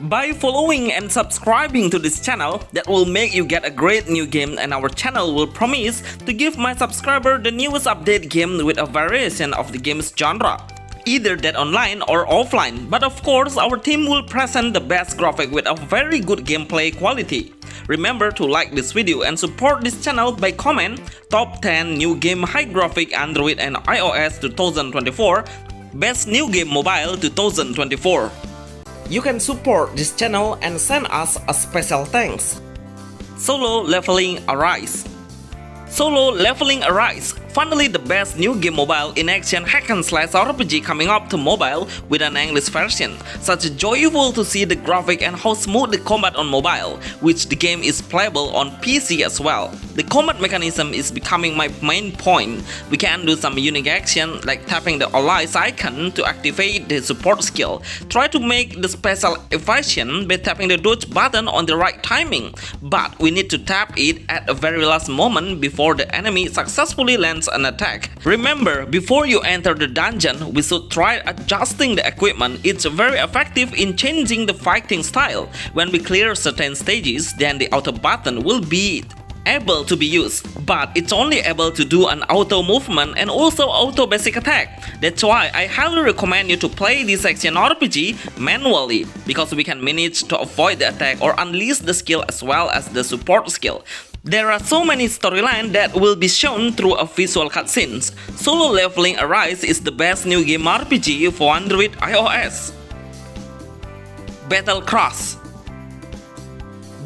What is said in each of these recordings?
By following and subscribing to this channel, that will make you get a great new game, and our channel will promise to give my subscriber the newest update game with a variation of the game's genre, either that online or offline. But of course, our team will present the best graphic with a very good gameplay quality. Remember to like this video and support this channel by comment top 10 new game high graphic Android and iOS 2024, best new game mobile 2024. You can support this channel and send us a special thanks. Solo Leveling Arise. Solo Leveling Arise, finally the best new game mobile in action hack and slash RPG coming up to mobile with an English version. Such joyful to see the graphic and how smooth the combat on mobile, which the game is playable on PC as well. The combat mechanism is becoming my main point. We can do some unique action like tapping the allies icon to activate the support skill. Try to make the special evasion by tapping the dodge button on the right timing, but we need to tap it at a very last moment before the enemy successfully lands an attack. Remember, before you enter the dungeon, we should try adjusting the equipment. It's very effective in changing the fighting style. When we clear certain stages, then the auto button will be able to be used, but it's only able to do an auto movement and also auto basic attack. That's why I highly recommend you to play this action RPG manually, because we can manage to avoid the attack or unleash the skill as well as the support skill. There are so many storylines that will be shown through a visual cutscenes. Solo Leveling Arise is the best new game RPG for Android iOS. Battle Cross.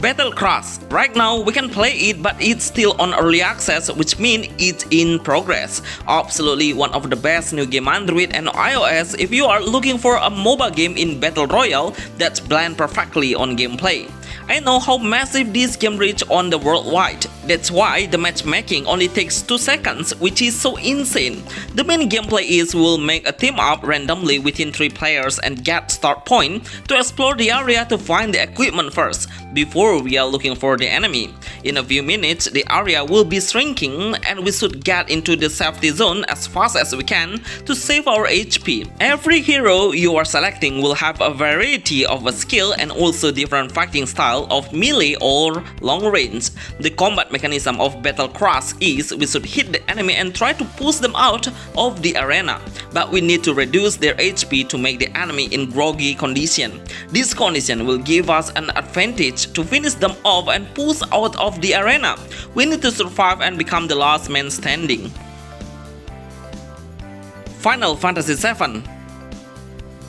Battle Cross. Right now we can play it, but it's still on early access, which means it's in progress. Absolutely one of the best new game Android and iOS if you are looking for a MOBA game in Battle Royale that's blend perfectly on gameplay. I know how massive this game reach on the worldwide. That's why the matchmaking only takes 2 seconds, which is so insane. The main gameplay is we'll make a team up randomly within 3 players and get start point to explore the area to find the equipment first, before we are looking for the enemy. In a few minutes, the area will be shrinking and we should get into the safety zone as fast as we can to save our HP. Every hero you are selecting will have a variety of a skill and also different fighting style of melee or long range. The combat mechanism of Battle Cross is we should hit the enemy and try to push them out of the arena, but we need to reduce their HP to make the enemy in groggy condition. This condition will give us an advantage to finish them off and push out of the arena. We need to survive and become the last man standing. Final Fantasy VII.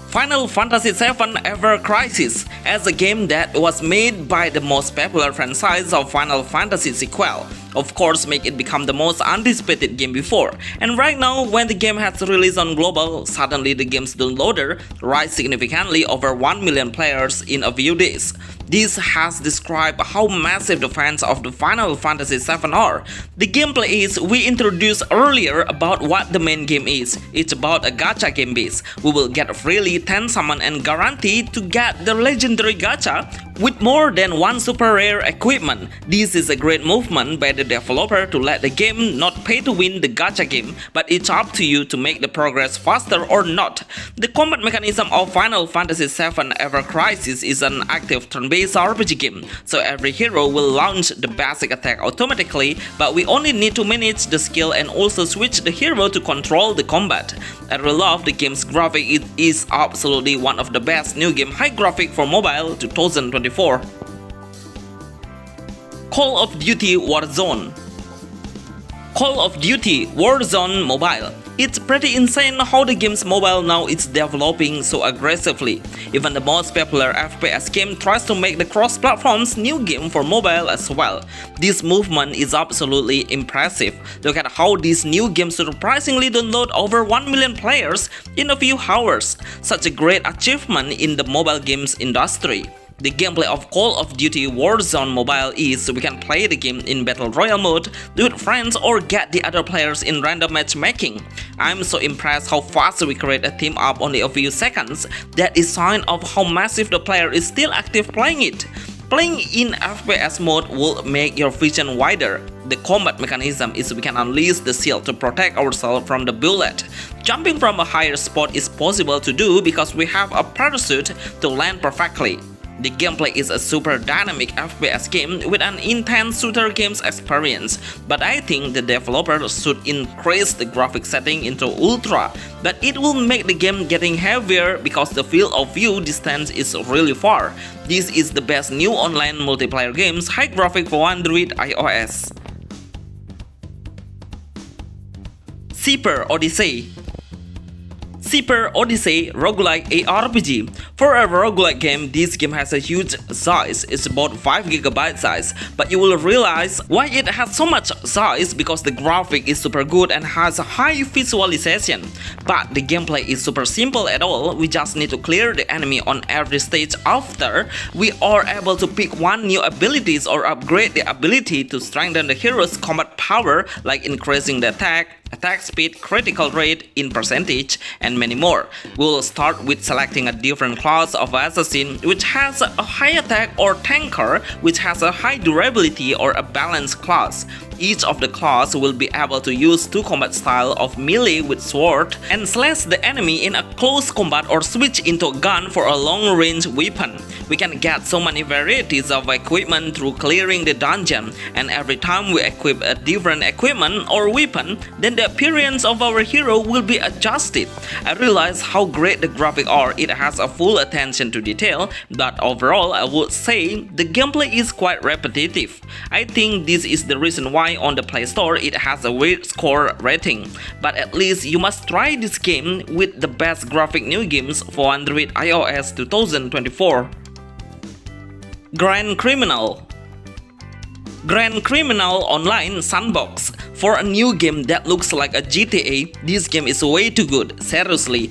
Final Fantasy VII Ever Crisis, as a game that was made by the most popular franchise of Final Fantasy sequel, of course make it become the most anticipated game before. And right now, when the game has released on global, suddenly the game's downloader rise significantly over 1 million players in a few days. This has described how massive the fans of the Final Fantasy VII are. The gameplay is we introduced earlier about what the main game is. It's about a gacha game base. We will get freely 10 summon and guaranteed to get the legendary gacha with more than 1 super rare equipment. This is a great movement by the developer to let the game not pay to win the gacha game, but it's up to you to make the progress faster or not. The combat mechanism of Final Fantasy VII Ever Crisis is an active turn-based RPG game, so every hero will launch the basic attack automatically, but we only need to manage the skill and also switch the hero to control the combat. I really love the game's graphic. It is absolutely one of the best new game high graphic for mobile 2024. Call of Duty Warzone. Call of Duty Warzone Mobile. It's pretty insane how the game's mobile now is developing so aggressively. Even the most popular FPS game tries to make the cross-platform's new game for mobile as well. This movement is absolutely impressive. Look at how this new game surprisingly download over 1 million players in a few hours. Such a great achievement in the mobile games industry. The gameplay of Call of Duty Warzone Mobile is we can play the game in Battle Royale mode, do it with friends or get the other players in random matchmaking. I'm so impressed how fast we create a team up only a few seconds. That is sign of how massive the player is still active playing it. Playing in FPS mode will make your vision wider. The combat mechanism is we can unleash the shield to protect ourselves from the bullet. Jumping from a higher spot is possible to do because we have a parachute to land perfectly. The gameplay is a super dynamic FPS game with an intense shooter games experience, but I think the developers should increase the graphic setting into ultra, but it will make the game getting heavier because the field of view distance is really far. This is the best new online multiplayer games high graphic for Android iOS. Super Odyssey. Super Odyssey roguelike ARPG. For a roguelike game, this game has a huge size. It's about 5GB size, but you will realize why it has so much size because the graphic is super good and has a high visualization. But the gameplay is super simple at all. We just need to clear the enemy on every stage. After, we are able to pick one new abilities or upgrade the ability to strengthen the hero's combat power, like increasing the attack speed, critical rate in percentage, and many more. We'll start with selecting a different class of assassin which has a high attack, or tanker which has a high durability or a balanced class. Each of the class will be able to use two combat style of melee with sword and slash the enemy in a close combat or switch into a gun for a long range weapon. We can get so many varieties of equipment through clearing the dungeon, and every time we equip a different equipment or weapon, then the appearance of our hero will be adjusted. I realize how great the graphics are. It has a full attention to detail, but overall I would say the gameplay is quite repetitive. I think this is the reason why on the Play Store it has a weird score rating, but at least you must try this game with the best graphic new games for Android iOS 2024. Grand Criminal. Grand Criminal Online Sandbox. For a new game that looks like a GTA, this game is way too good, seriously.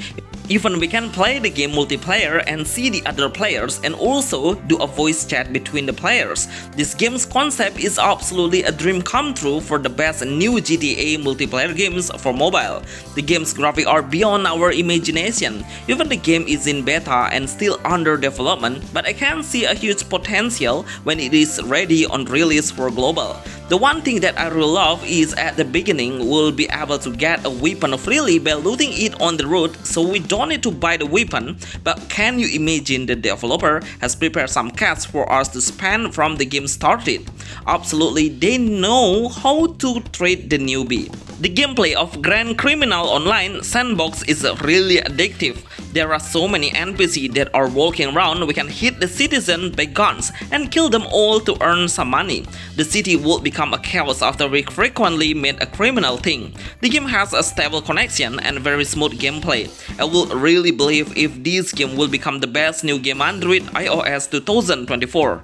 Even we can play the game multiplayer and see the other players, and also do a voice chat between the players. This game's concept is absolutely a dream come true for the best new GTA multiplayer games for mobile. The game's graphics are beyond our imagination. Even the game is in beta and still under development, but I can see a huge potential when it is ready on release for global. The one thing that I really love is at the beginning we'll be able to get a weapon freely by looting it on the road, so we don't need to buy the weapon. But can you imagine the developer has prepared some cash for us to spend from the game started? Absolutely, they know how to treat the newbie. The gameplay of Grand Criminal Online Sandbox is really addictive. There are so many NPCs that are walking around. We can hit the citizens by guns and kill them all to earn some money. The city will become a chaos after we frequently made a criminal thing. The game has a stable connection and very smooth gameplay. I will really believe if this game will become the best new game Android iOS 2024.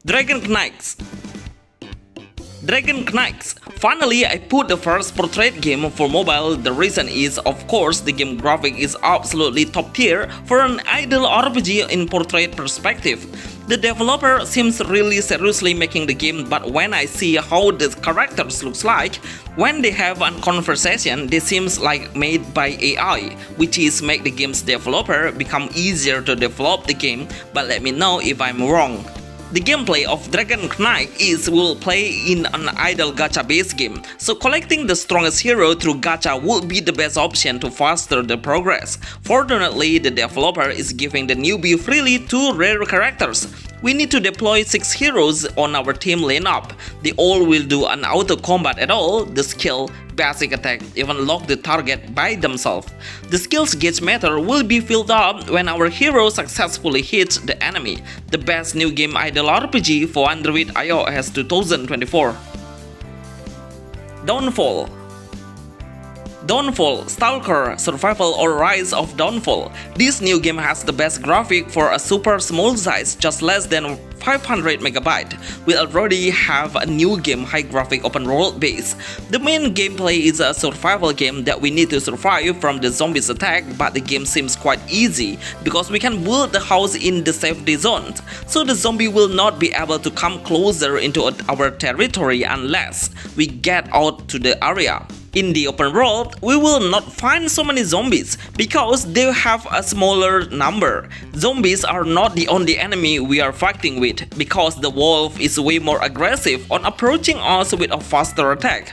Dragon Knights. Dragon Knights. Finally, I put the first portrait game for mobile. The reason is, of course, the game graphic is absolutely top tier for an idle RPG in portrait perspective. The developer seems really seriously making the game, but when I see how the characters looks like, when they have a conversation, they seems like made by AI, which is make the game's developer become easier to develop the game, but let me know if I'm wrong. The gameplay of Dragon Knight will play in an idle gacha based game, so collecting the strongest hero through gacha would be the best option to faster the progress. Fortunately, the developer is giving the newbie freely 2 rare characters. We need to deploy 6 heroes on our team lineup. They all will do an auto combat at all, the skill, basic attack, even lock the target by themselves. The skills gauge meter will be filled up when our hero successfully hits the enemy. The best new game idle RPG for Android iOS 2024. Dawnfall, Stalker, Survival or Rise of Dawnfall. This new game has the best graphic for a super small size, just less than 500 MB. We already have a new game high graphic open world base. The main gameplay is a survival game that we need to survive from the zombies attack, but the game seems quite easy because we can build the house in the safety zone, so the zombie will not be able to come closer into our territory unless we get out to the area. In the open world, we will not find so many zombies because they have a smaller number. Zombies are not the only enemy we are fighting with because the wolf is way more aggressive on approaching us with a faster attack.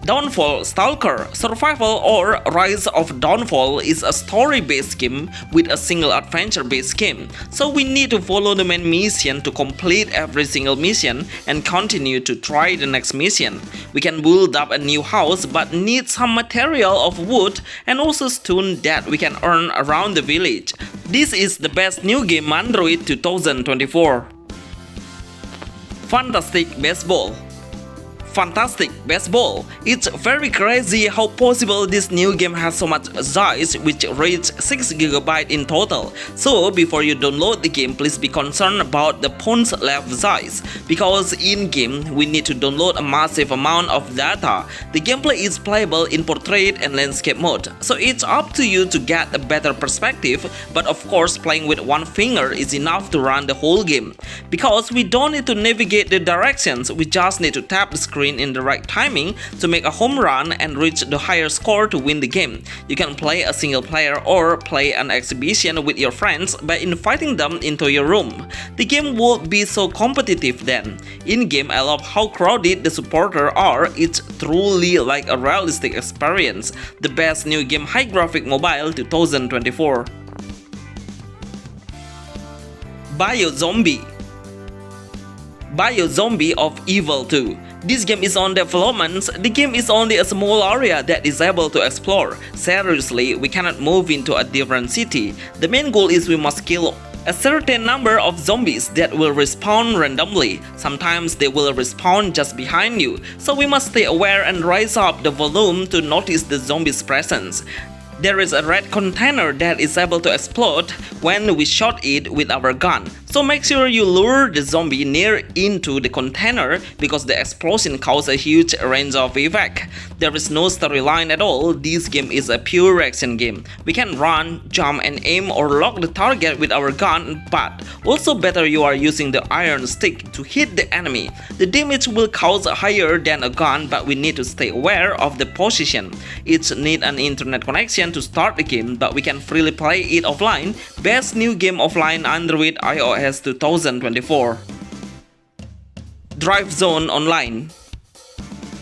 Downfall Stalker Survival or Rise of Downfall is a story-based game with a single adventure-based game, so we need to follow the main mission to complete every single mission and continue to try the next mission. We can build up a new house but need some material of wood and also stone that we can earn around the village. This is the best new game Android 2024. Fantastic Baseball. Fantastic Baseball. It's very crazy how possible this new game has so much size, which reaches 6GB in total. So before you download the game, please be concerned about the phone's left size, because in game we need to download a massive amount of data. The gameplay is playable in portrait and landscape mode, so it's up to you to get a better perspective, but of course playing with one finger is enough to run the whole game, because we don't need to navigate the directions, we just need to tap the screen in the right timing to make a home run and reach the higher score to win the game. You can play a single player or play an exhibition with your friends by inviting them into your room. The game would be so competitive then. In game, I love how crowded the supporters are. It's truly like a realistic experience. The best new game high graphic mobile 2024. BioZombie. BioZombie of Evil 2. This game is on development. The game is only a small area that is able to explore. Seriously, we cannot move into a different city. The main goal is we must kill a certain number of zombies that will respawn randomly. Sometimes they will respawn just behind you, so we must stay aware and raise up the volume to notice the zombies' presence. There is a red container that is able to explode when we shot it with our gun. So make sure you lure the zombie near into the container, because the explosion causes a huge range of effect. There is no storyline at all. This game is a pure action game. We can run, jump and aim or lock the target with our gun, but also better you are using the iron stick to hit the enemy. The damage will cause higher than a gun, but we need to stay aware of the position. It needs an internet connection to start the game, but we can freely play it offline. Best new game offline Android iOS 2024. Drive Zone Online.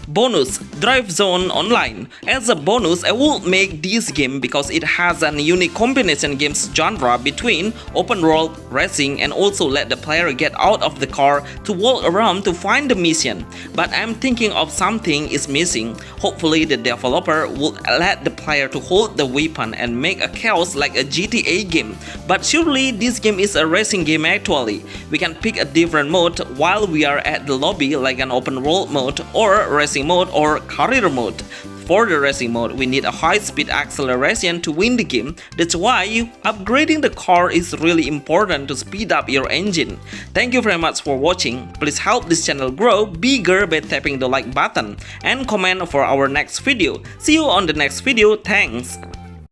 Bonus Drive Zone Online. As a bonus, I will make this game because it has an unique combination games genre between open world, racing, and also let the player get out of the car to walk around to find the mission. But I'm thinking of something is missing. Hopefully the developer will let the player to hold the weapon and make a chaos like a GTA game. But surely this game is a racing game actually. We can pick a different mode while we are at the lobby, like an open world mode or racing mode or career mode. For the racing mode, we need a high-speed acceleration to win the game. That's why upgrading the car is really important to speed up your engine. Thank you very much for watching. Please help this channel grow bigger by tapping the like button and comment for our next video. See you on the next video. Thanks.